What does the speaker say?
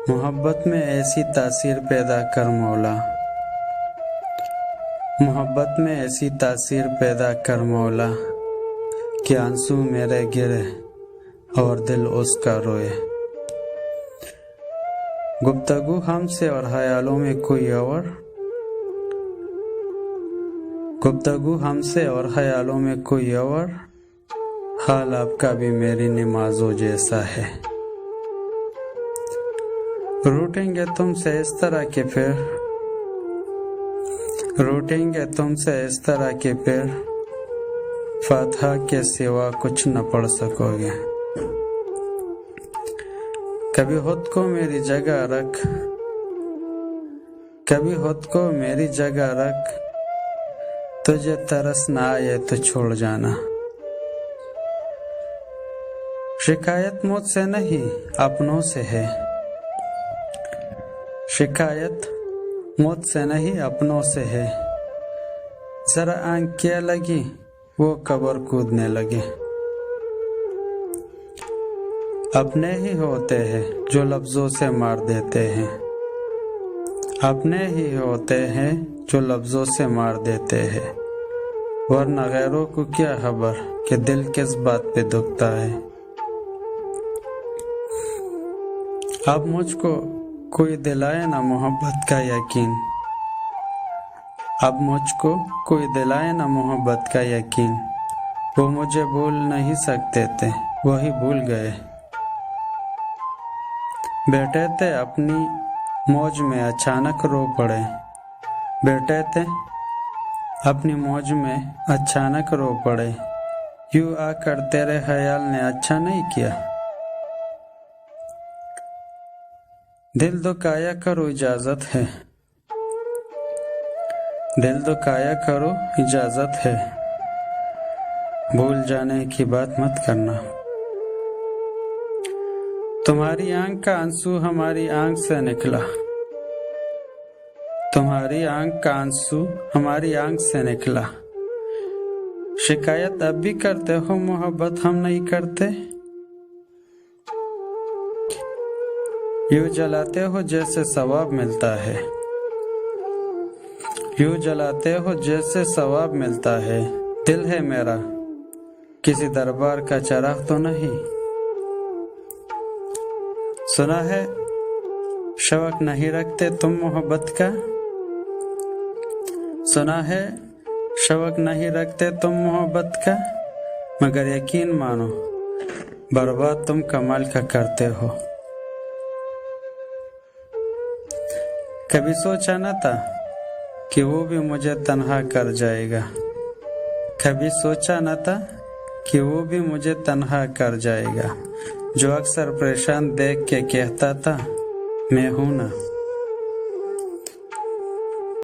محبت میں ایسی تاثیر پیدا کر مولا، محبت میں ایسی تاثیر پیدا کر مولا کہ آنسو میرے گرے اور دل اس کا روئے۔ گفتگو ہم سے اور خیالوں میں کوئی اور، گفتگو ہم سے اور خیالوں میں کوئی اور، حال آپ کا بھی میری نمازوں جیسا ہے۔ روٹیں گے تم سے اس طرح کے پھر، روٹیں گے تم سے اس طرح کے پھر، فاتحہ کے سوا کچھ نہ پڑھ سکو گے۔ کبھی خود کو میری جگہ رکھ، کبھی خود کو میری جگہ رکھ، تجھے ترس نہ آئے تو چھوڑ جانا۔ شکایت مجھ سے نہیں اپنوں سے ہے، شکایت مجھ سے نہیں اپنوں سے ہے، ذرا آنکھ کیا لگی وہ قبر کودنے لگے۔ اپنے ہی ہوتے ہیں جو لفظوں سے مار دیتے ہیں، اپنے ہی ہوتے ہیں جو لفظوں سے مار دیتے ہیں، ورنہ غیروں کو کیا خبر کہ دل کس بات پہ دکھتا ہے۔ اب مجھ کو کوئی دلائے نہ محبت کا یقین، اب مجھ کو کوئی دلائے نہ محبت کا یقین، وہ مجھے بھول نہیں سکتے تھے وہی بھول گئے۔ بیٹھے تھے اپنی موج میں اچانک رو پڑے، بیٹھے تھے اپنی موج میں اچانک رو پڑے، یوں آ کر تیرے خیال نے اچھا نہیں کیا۔ دل دکھایا کرو اجازت ہے، دل دکھایا کرو اجازت ہے، بھول جانے کی بات مت کرنا۔ تمہاری آنکھ کا آنسو ہماری آنکھ سے نکلا، تمہاری آنکھ کا آنسو ہماری آنکھ سے نکلا، شکایت اب بھی کرتے ہو محبت ہم نہیں کرتے، یوں جلاتے ہو جیسے ثواب ملتا ہے، یوں جلاتے ہو جیسے ثواب ملتا ہے، دل ہے میرا کسی دربار کا چراغ تو نہیں۔ سنا ہے شوق نہیں رکھتے تم محبت کا، سنا ہے شوق نہیں رکھتے تم محبت کا، مگر یقین مانو برباد تم کمال کا کرتے ہو۔ کبھی سوچا نہ تھا کہ وہ بھی مجھے تنہا کر جائے گا، کبھی سوچا نہ تھا کہ وہ بھی مجھے تنہا کر جائے گا، جو اکثر پریشان دیکھ کے کہتا تھا میں ہوں نا۔